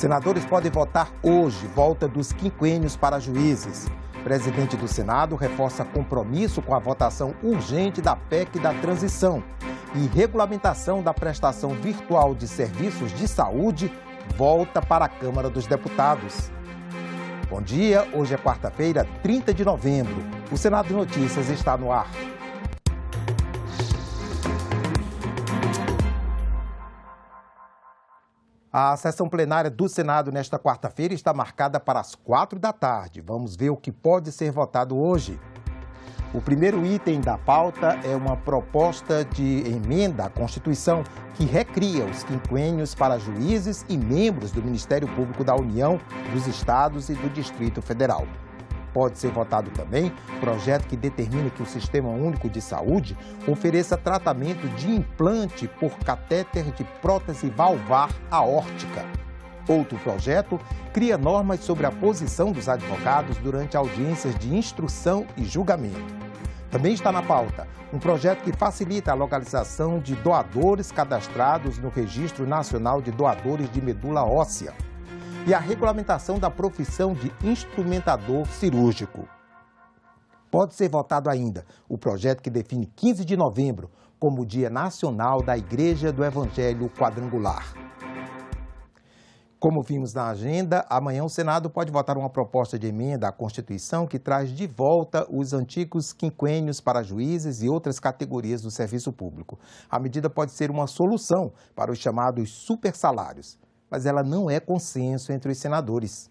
Senadores podem votar hoje, volta dos quinquênios para juízes. Presidente do Senado reforça compromisso com a votação urgente da PEC da transição. E regulamentação da prestação virtual de serviços de saúde volta para a Câmara dos Deputados. Bom dia, hoje é quarta-feira, 30 de novembro. O Senado de Notícias está no ar. A sessão plenária do Senado nesta quarta-feira está marcada para as 4 da tarde. Vamos ver o que pode ser votado hoje. O primeiro item da pauta é uma proposta de emenda à Constituição que recria os quinquênios para juízes e membros do Ministério Público da União, dos Estados e do Distrito Federal. Pode ser votado também projeto que determine que o Sistema Único de Saúde ofereça tratamento de implante por catéter de prótese valvar aórtica. Outro projeto cria normas sobre a posição dos advogados durante audiências de instrução e julgamento. Também está na pauta um projeto que facilita a localização de doadores cadastrados no Registro Nacional de Doadores de Medula Óssea e a regulamentação da profissão de instrumentador cirúrgico. Pode ser votado ainda o projeto que define 15 de novembro como o Dia Nacional da Igreja do Evangelho Quadrangular. Como vimos na agenda, amanhã o Senado pode votar uma proposta de emenda à Constituição que traz de volta os antigos quinquênios para juízes e outras categorias do serviço público. A medida pode ser uma solução para os chamados supersalários, mas ela não é consenso entre os senadores.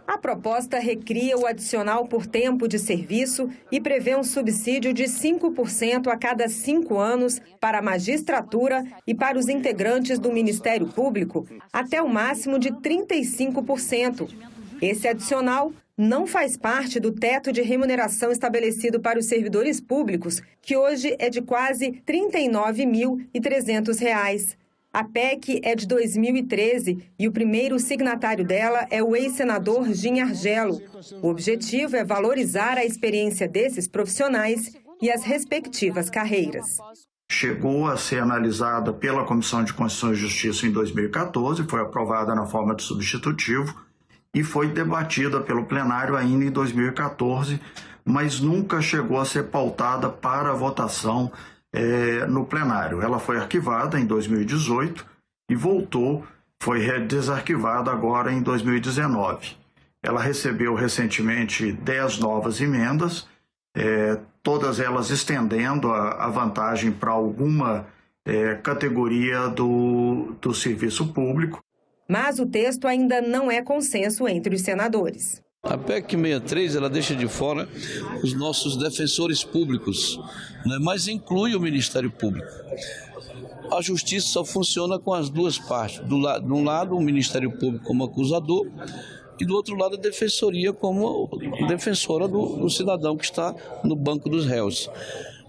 A proposta recria o adicional por tempo de serviço e prevê um subsídio de 5% a cada 5 anos para a magistratura e para os integrantes do Ministério Público, até o máximo de 35%. Esse adicional não faz parte do teto de remuneração estabelecido para os servidores públicos, que hoje é de quase R$ 39.300. A PEC é de 2013 e o primeiro signatário dela é o ex-senador Gin Argello. O objetivo é valorizar a experiência desses profissionais e as respectivas carreiras. Chegou a ser analisada pela Comissão de Constituição e Justiça em 2014, foi aprovada na forma de substitutivo e foi debatida pelo plenário ainda em 2014, mas nunca chegou a ser pautada para votação no plenário. Ela foi arquivada em 2018 e voltou, foi desarquivada agora em 2019. Ela recebeu recentemente 10 novas emendas, todas elas estendendo a vantagem para alguma categoria do serviço público. Mas o texto ainda não é consenso entre os senadores. A PEC 63 ela deixa de fora os nossos defensores públicos, né? Mas inclui o Ministério Público. A justiça só funciona com as duas partes. De um lado, o Ministério Público como acusador e do outro lado, a defensoria como defensora do cidadão que está no banco dos réus.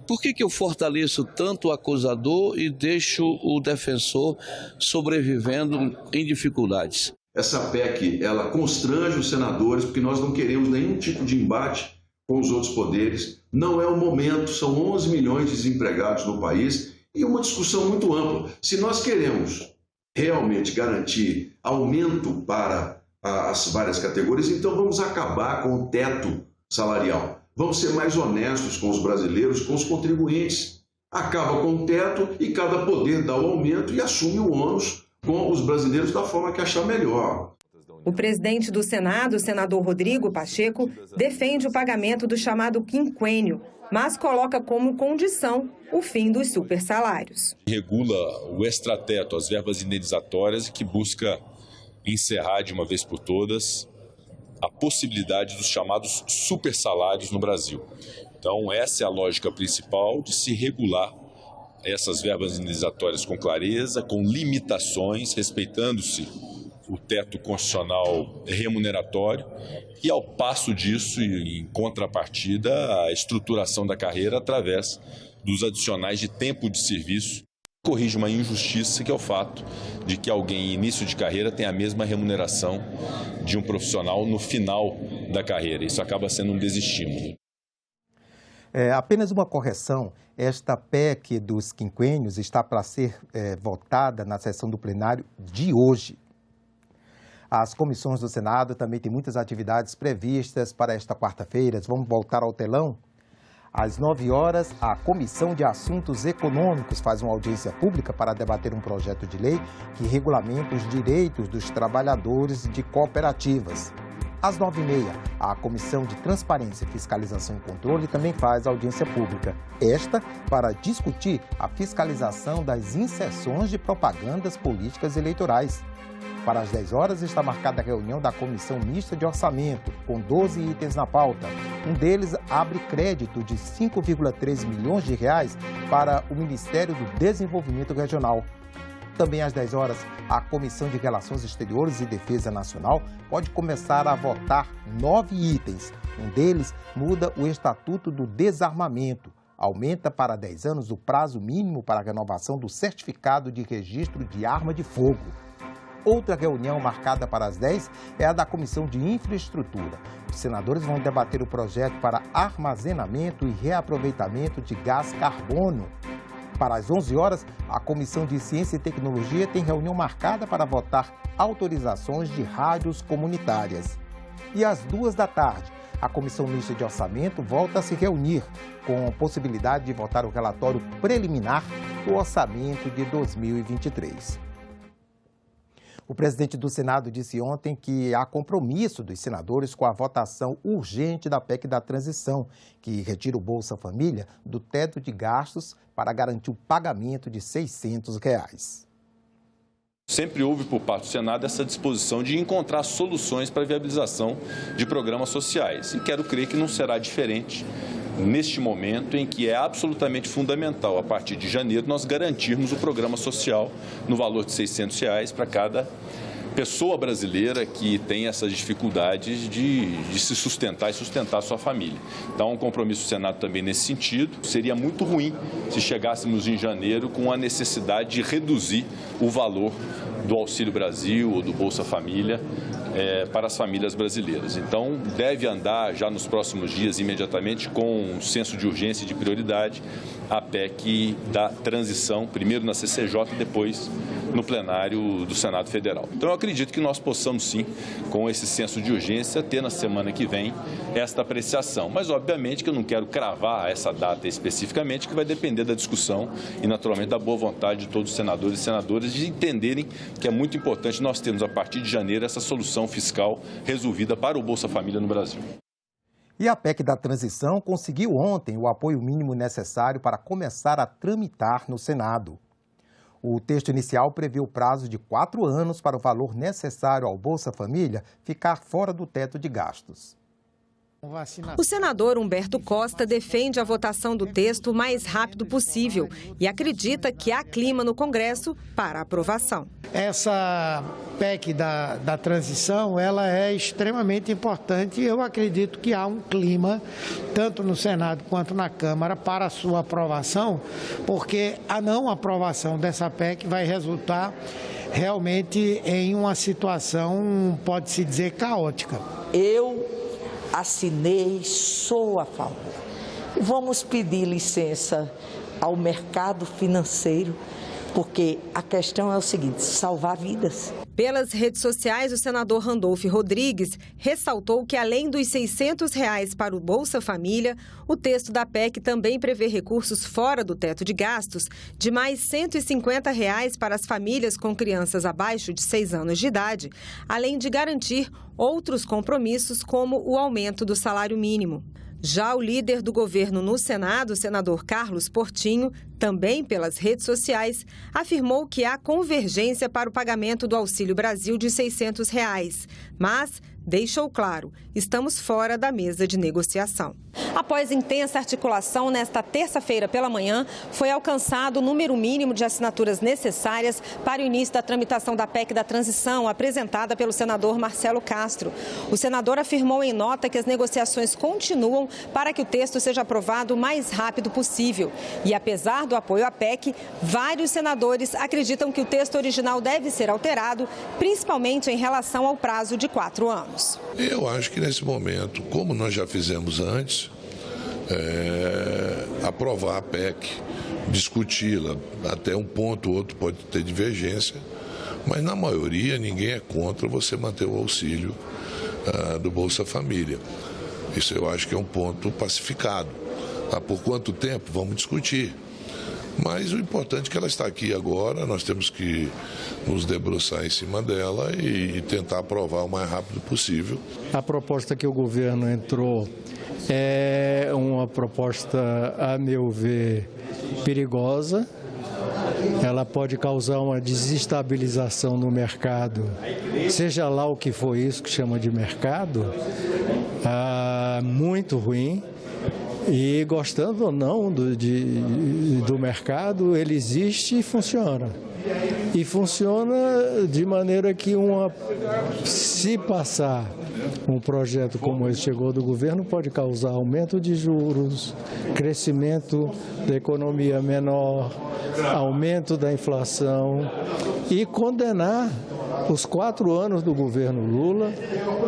Por que eu fortaleço tanto o acusador e deixo o defensor sobrevivendo em dificuldades? Essa PEC, ela constrange os senadores, porque nós não queremos nenhum tipo de embate com os outros poderes. Não é o momento, são 11 milhões de desempregados no país e uma discussão muito ampla. Se nós queremos realmente garantir aumento para as várias categorias, então vamos acabar com o teto salarial. Vamos ser mais honestos com os brasileiros, com os contribuintes. Acaba com o teto e cada poder dá o aumento e assume o ônus com os brasileiros da forma que achar melhor. O presidente do Senado, o senador Rodrigo Pacheco, defende o pagamento do chamado quinquênio, mas coloca como condição o fim dos supersalários. Regula o extrateto, as verbas indenizatórias, que busca encerrar de uma vez por todas a possibilidade dos chamados supersalários no Brasil. Então, essa é a lógica principal de se regular essas verbas indenizatórias com clareza, com limitações, respeitando-se o teto constitucional remuneratório e, ao passo disso, em contrapartida, a estruturação da carreira através dos adicionais de tempo de serviço. Corrige uma injustiça, que é o fato de que alguém em início de carreira tem a mesma remuneração de um profissional no final da carreira. Isso acaba sendo um desestímulo. Apenas uma correção, esta PEC dos quinquênios está para ser votada na sessão do plenário de hoje. As comissões do Senado também têm muitas atividades previstas para esta quarta-feira. Vamos voltar ao telão? Às 9 horas, a Comissão de Assuntos Econômicos faz uma audiência pública para debater um projeto de lei que regulamenta os direitos dos trabalhadores de cooperativas. Às 9h30, a Comissão de Transparência, Fiscalização e Controle também faz audiência pública. Esta para discutir a fiscalização das inserções de propagandas políticas eleitorais. Para as 10 horas está marcada a reunião da Comissão Mista de Orçamento, com 12 itens na pauta. Um deles abre crédito de 5,3 milhões de reais para o Ministério do Desenvolvimento Regional. Também às 10 horas, a Comissão de Relações Exteriores e Defesa Nacional pode começar a votar 9 itens. Um deles muda o Estatuto do Desarmamento. Aumenta para 10 anos o prazo mínimo para a renovação do certificado de registro de arma de fogo. Outra reunião marcada para as 10 é a da Comissão de Infraestrutura. Os senadores vão debater o projeto para armazenamento e reaproveitamento de gás carbono. Para as 11 horas, a Comissão de Ciência e Tecnologia tem reunião marcada para votar autorizações de rádios comunitárias. E às 2 da tarde, a Comissão Mista de Orçamento volta a se reunir, com a possibilidade de votar o relatório preliminar do orçamento de 2023. O presidente do Senado disse ontem que há compromisso dos senadores com a votação urgente da PEC da transição, que retira o Bolsa Família do teto de gastos para garantir o pagamento de R$ 600. Sempre houve por parte do Senado essa disposição de encontrar soluções para a viabilização de programas sociais. E quero crer que não será diferente neste momento em que é absolutamente fundamental, a partir de janeiro, nós garantirmos o programa social no valor de R$ 600 para cada pessoa brasileira que tem essas dificuldades de se sustentar e sustentar a sua família. Então, um compromisso do Senado também nesse sentido. Seria muito ruim se chegássemos em janeiro com a necessidade de reduzir o valor do Auxílio Brasil ou do Bolsa Família para as famílias brasileiras. Então, deve andar já nos próximos dias, imediatamente, com um senso de urgência e de prioridade, a PEC da transição, primeiro na CCJ e depois no plenário do Senado Federal. Então, eu acredito que nós possamos, sim, com esse senso de urgência, ter na semana que vem esta apreciação. Mas, obviamente, que eu não quero cravar essa data especificamente, que vai depender da discussão e, naturalmente, da boa vontade de todos os senadores e senadoras de entenderem que é muito importante nós termos, a partir de janeiro, essa solução fiscal resolvida para o Bolsa Família no Brasil. E a PEC da transição conseguiu ontem o apoio mínimo necessário para começar a tramitar no Senado. O texto inicial prevê o prazo de 4 anos para o valor necessário ao Bolsa Família ficar fora do teto de gastos. O senador Humberto Costa defende a votação do texto o mais rápido possível e acredita que há clima no Congresso para aprovação. Essa PEC da transição, ela é extremamente importante e eu acredito que há um clima, tanto no Senado quanto na Câmara, para a sua aprovação, porque a não aprovação dessa PEC vai resultar realmente em uma situação, pode-se dizer, caótica. Eu assinei, sou a favor. Vamos pedir licença ao mercado financeiro, porque a questão é o seguinte: salvar vidas. Pelas redes sociais, o senador Randolfo Rodrigues ressaltou que, além dos R$ 600 para o Bolsa Família, o texto da PEC também prevê recursos fora do teto de gastos de mais R$ 150 para as famílias com crianças abaixo de 6 anos de idade, além de garantir outros compromissos, como o aumento do salário mínimo. Já o líder do governo no Senado, o senador Carlos Portinho, também pelas redes sociais, afirmou que há convergência para o pagamento do Auxílio Brasil de R$ 600, mas deixou claro, estamos fora da mesa de negociação. Após intensa articulação, nesta terça-feira pela manhã, foi alcançado o número mínimo de assinaturas necessárias para o início da tramitação da PEC da transição, apresentada pelo senador Marcelo Castro. O senador afirmou em nota que as negociações continuam para que o texto seja aprovado o mais rápido possível. E apesar do apoio à PEC, vários senadores acreditam que o texto original deve ser alterado, principalmente em relação ao prazo de 4 anos. Eu acho que nesse momento, como nós já fizemos antes, aprovar a PEC, discuti-la, até um ponto ou outro pode ter divergência, Mas na maioria ninguém é contra você manter o auxílio do Bolsa Família. Isso eu acho que é um ponto pacificado. Por quanto tempo? Vamos discutir. Mas o importante é que ela está aqui agora, nós temos que nos debruçar em cima dela e tentar aprovar o mais rápido possível. A proposta que o governo entrou é uma proposta, a meu ver, perigosa. Ela pode causar uma desestabilização no mercado, seja lá o que for isso que chama de mercado, muito ruim. E gostando ou não do mercado, ele existe e funciona. E funciona de maneira que se passar um projeto como esse chegou do governo, pode causar aumento de juros, crescimento da economia menor, aumento da inflação e condenar os 4 anos do governo Lula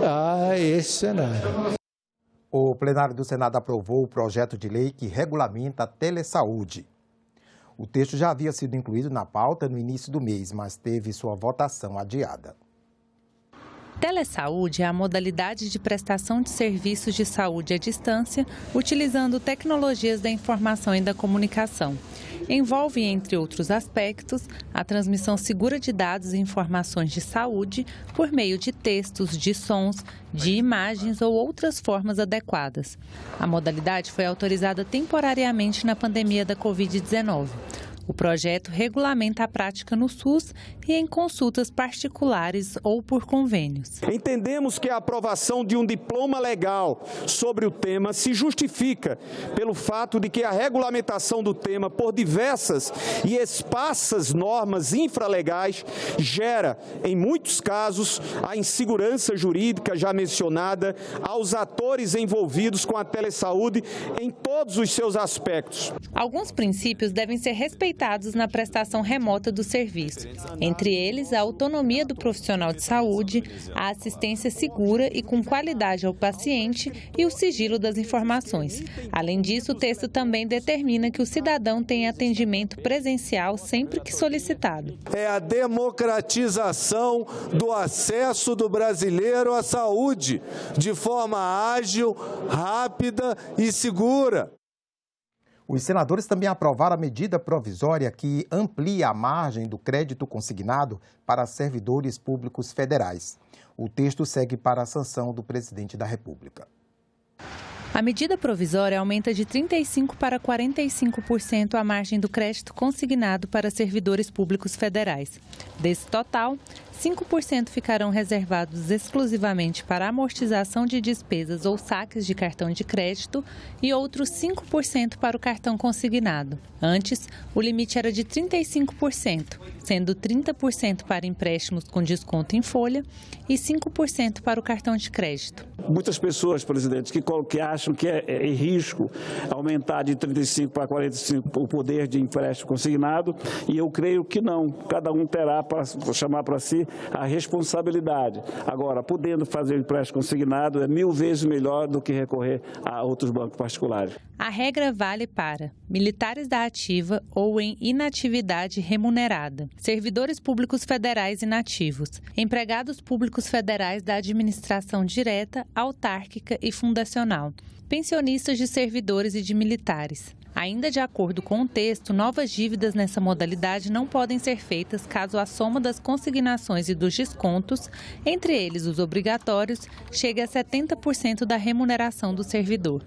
a esse cenário. O plenário do Senado aprovou o projeto de lei que regulamenta a telesaúde. O texto já havia sido incluído na pauta no início do mês, mas teve sua votação adiada. Telesaúde é a modalidade de prestação de serviços de saúde à distância, utilizando tecnologias da informação e da comunicação. Envolve, entre outros aspectos, a transmissão segura de dados e informações de saúde por meio de textos, de sons, de imagens ou outras formas adequadas. A modalidade foi autorizada temporariamente na pandemia da Covid-19. O projeto regulamenta a prática no SUS e em consultas particulares ou por convênios. Entendemos que a aprovação de um diploma legal sobre o tema se justifica pelo fato de que a regulamentação do tema por diversas e esparsas normas infralegais gera, em muitos casos, a insegurança jurídica já mencionada aos atores envolvidos com a telesaúde em todos os seus aspectos. Alguns princípios devem ser respeitados na prestação remota do serviço. Entre eles, a autonomia do profissional de saúde, a assistência segura e com qualidade ao paciente e o sigilo das informações. Além disso, o texto também determina que o cidadão tenha atendimento presencial sempre que solicitado. É a democratização do acesso do brasileiro à saúde, de forma ágil, rápida e segura. Os senadores também aprovaram a medida provisória que amplia a margem do crédito consignado para servidores públicos federais. O texto segue para a sanção do presidente da República. A medida provisória aumenta de 35% para 45% a margem do crédito consignado para servidores públicos federais. Desse total, 5% ficarão reservados exclusivamente para amortização de despesas ou saques de cartão de crédito e outros 5% para o cartão consignado. Antes, o limite era de 35%, sendo 30% para empréstimos com desconto em folha e 5% para o cartão de crédito. Muitas pessoas, presidente, que acham que é em risco aumentar de 35% para 45% o poder de empréstimo consignado, e eu creio que não. Cada um terá para chamar para si a responsabilidade. Agora, podendo fazer o empréstimo consignado é 1000 vezes melhor do que recorrer a outros bancos particulares. A regra vale para militares da ativa ou em inatividade remunerada, servidores públicos federais inativos, empregados públicos federais da administração direta, autárquica e fundacional, pensionistas de servidores e de militares. Ainda de acordo com o texto, novas dívidas nessa modalidade não podem ser feitas caso a soma das consignações e dos descontos, entre eles os obrigatórios, chegue a 70% da remuneração do servidor.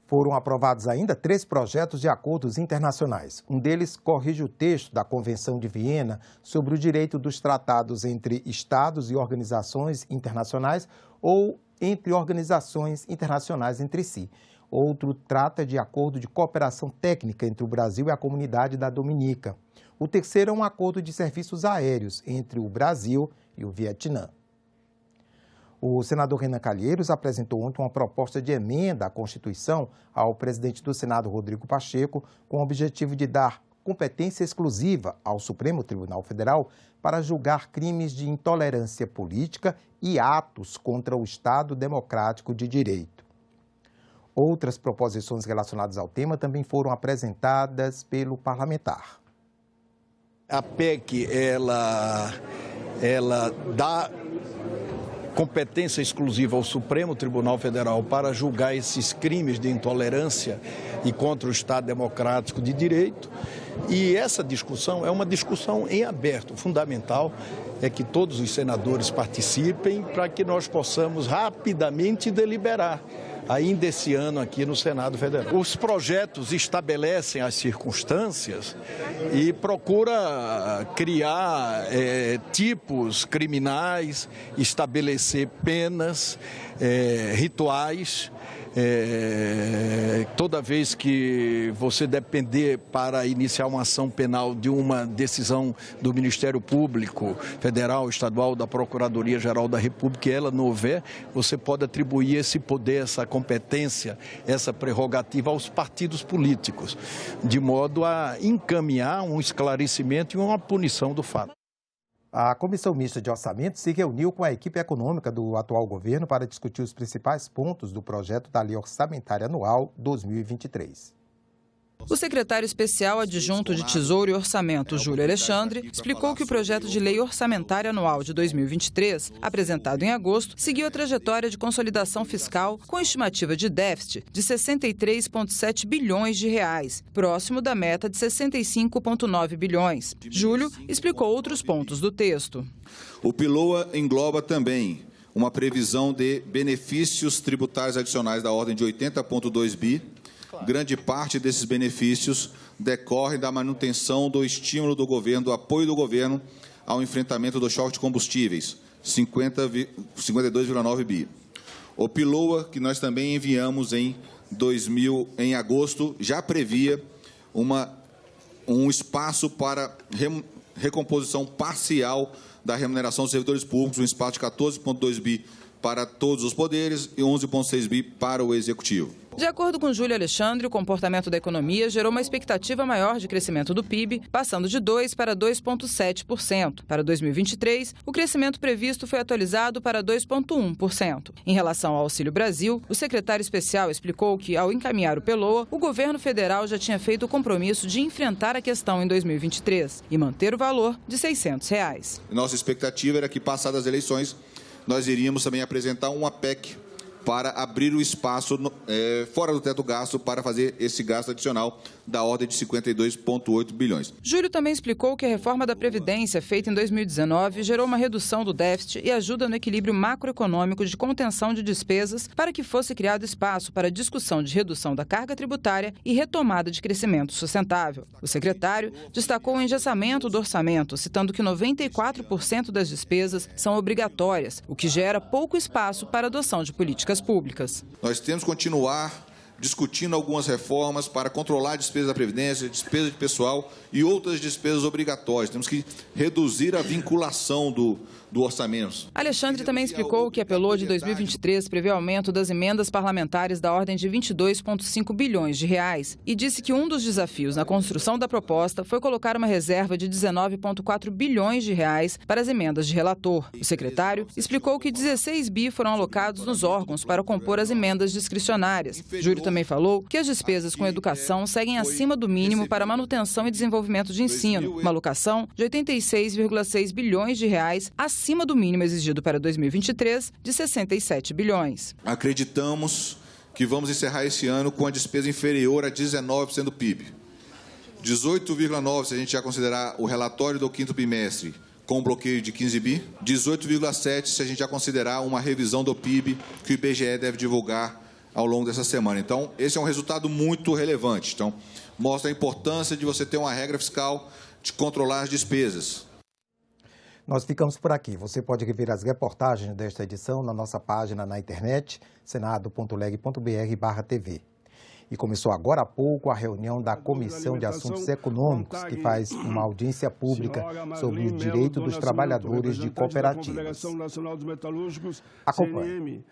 Foram aprovados ainda 3 projetos de acordos internacionais. Um deles corrige o texto da Convenção de Viena sobre o direito dos tratados entre estados e organizações internacionais ou entre organizações internacionais entre si. Outro trata de acordo de cooperação técnica entre o Brasil e a Comunidade da Dominica. O terceiro é um acordo de serviços aéreos entre o Brasil e o Vietnã. O senador Renan Calheiros apresentou ontem uma proposta de emenda à Constituição ao presidente do Senado, Rodrigo Pacheco, com o objetivo de dar competência exclusiva ao Supremo Tribunal Federal para julgar crimes de intolerância política e atos contra o Estado Democrático de Direito. Outras proposições relacionadas ao tema também foram apresentadas pelo parlamentar. A PEC, ela dá competência exclusiva ao Supremo Tribunal Federal para julgar esses crimes de intolerância e contra o Estado Democrático de Direito. E essa discussão é uma discussão em aberto. O fundamental é que todos os senadores participem para que nós possamos rapidamente deliberar ainda esse ano aqui no Senado Federal. Os projetos estabelecem as circunstâncias e procura criar tipos criminais, estabelecer penas, rituais. Toda vez que você depender para iniciar uma ação penal de uma decisão do Ministério Público Federal, Estadual, da Procuradoria-Geral da República, e ela não houver, você pode atribuir esse poder, essa competência, essa prerrogativa aos partidos políticos, de modo a encaminhar um esclarecimento e uma punição do fato. A Comissão Mista de Orçamento se reuniu com a equipe econômica do atual governo para discutir os principais pontos do projeto da Lei Orçamentária Anual 2023. O secretário especial adjunto de Tesouro e Orçamento, Júlio Alexandre, explicou que o projeto de Lei Orçamentária Anual de 2023, apresentado em agosto, seguiu a trajetória de consolidação fiscal com estimativa de déficit de 63,7 bilhões de reais, próximo da meta de 65,9 bilhões. Júlio explicou outros pontos do texto. O PILOA engloba também uma previsão de benefícios tributários adicionais da ordem de 80,2 bi. Grande parte desses benefícios decorre da manutenção do estímulo do governo, do apoio do governo ao enfrentamento do choque de combustíveis, 52,9 bi. O PILOA, que nós também enviamos em agosto, já previa um espaço para recomposição parcial da remuneração dos servidores públicos, um espaço de 14,2 bi para todos os poderes e 11,6 bi para o Executivo. De acordo com Júlio Alexandre, o comportamento da economia gerou uma expectativa maior de crescimento do PIB, passando de 2% para 2,7%. Para 2023, o crescimento previsto foi atualizado para 2,1%. Em relação ao Auxílio Brasil, o secretário especial explicou que, ao encaminhar o PELOA, o governo federal já tinha feito o compromisso de enfrentar a questão em 2023 e manter o valor de R$ 600. Nossa expectativa era que, passadas as eleições, nós iríamos também apresentar uma PEC para abrir o espaço fora do teto gasto para fazer esse gasto adicional da ordem de 52,8 bilhões. Júlio também explicou que a reforma da Previdência feita em 2019 gerou uma redução do déficit e ajuda no equilíbrio macroeconômico de contenção de despesas para que fosse criado espaço para discussão de redução da carga tributária e retomada de crescimento sustentável. O secretário destacou o engessamento do orçamento, citando que 94% das despesas são obrigatórias, o que gera pouco espaço para a adoção de políticas públicas. Nós temos que continuar discutindo algumas reformas para controlar a despesa da Previdência, despesa de pessoal e outras despesas obrigatórias. Temos que reduzir a vinculação do orçamento. Alexandre também explicou que a PELOA de 2023 prevê aumento das emendas parlamentares da ordem de 22,5 bilhões de reais e disse que um dos desafios na construção da proposta foi colocar uma reserva de 19,4 bilhões de reais para as emendas de relator. O secretário explicou que 16 bi foram alocados nos órgãos para compor as emendas discricionárias. Júlio também falou que as despesas com educação seguem acima do mínimo para manutenção e desenvolvimento de ensino, uma alocação de 86,6 bilhões de reais acima do mínimo exigido para 2023 de 67 bilhões. Acreditamos que vamos encerrar esse ano com a despesa inferior a 19% do PIB. 18,9% se a gente já considerar o relatório do quinto bimestre com um bloqueio de 15 bi. 18,7% se a gente já considerar uma revisão do PIB que o IBGE deve divulgar ao longo dessa semana. Então, esse é um resultado muito relevante. Então, mostra a importância de você ter uma regra fiscal de controlar as despesas. Nós ficamos por aqui. Você pode rever as reportagens desta edição na nossa página na internet, senado.leg.br/tv. E começou agora há pouco a reunião da Comissão de Assuntos Econômicos, que faz uma audiência pública sobre o direito dos trabalhadores de cooperativas. Acompanhe.